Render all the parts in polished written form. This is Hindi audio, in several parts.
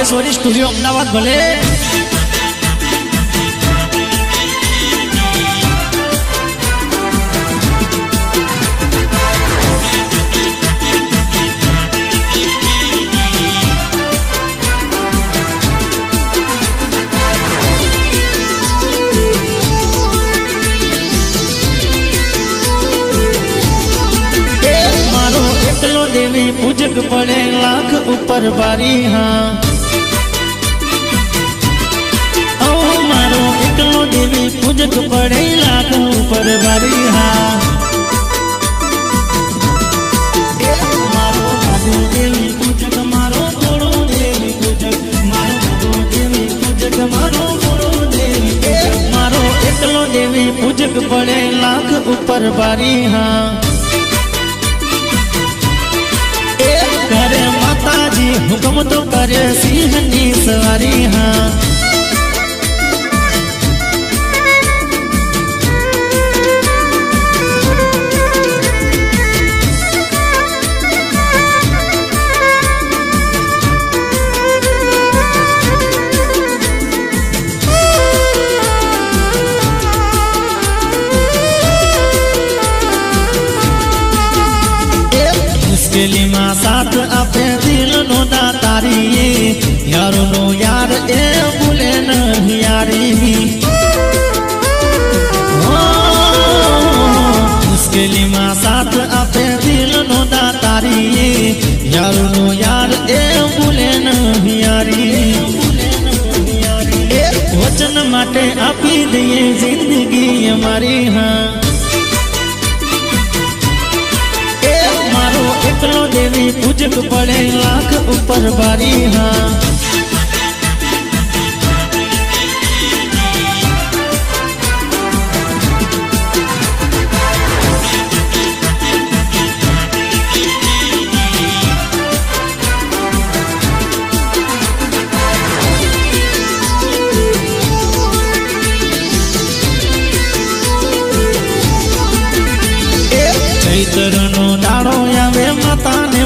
બાગેશ્વરી સ્ટુડિયો અમદાવાદ ભલે देवी पूजक पड़े लाख ऊपर बारी हाँ ओ मारो एकलो देवी पूजक पड़े लाख ऊपर बारी हाँ मारो भागो देवी पूजक मारो थोड़ो देवी पूजक मारो भागो देवी पूजक मारो थोड़ो देवी मारो एकलो देवी पूजक पड़े लाख ऊपर बारी हाँ करे माताजी हुक्म तो करे सिंहनी सवारी हाँ मुश्किली में साथ आपे दिल नो दातारी यारो नो यार ए भूले नहीं यारी मुश्किली में साथ आपे दिल नो दातारी यारो नो यार ए भूले नहीं यारी वचन माटे आपी दिए जिंदगी हमारी हाँ एकलो देवी पूजक पड़े लाख ऊपर बारी हाँ चैत्र नो दाड़ो आवे माता ने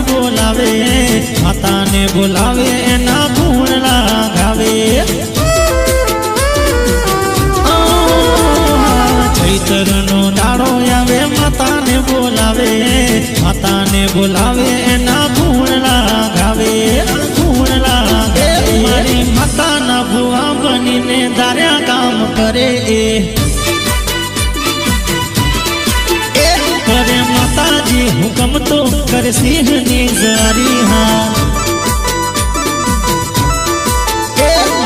बोलावे एना गुण लगावे चैत्र नो दाड़ो आवे माता ने बोलावे एना गुण लगावे मारी माता ना बुआ बनी ने दार्या काम करे करे माताजी हुक्म तो कर सिंहनी जारी हाँ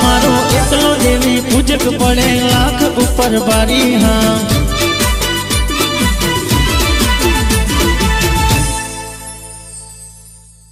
मारो एकलो देवी पूजक पड़े लाख ऊपर बारी हाँ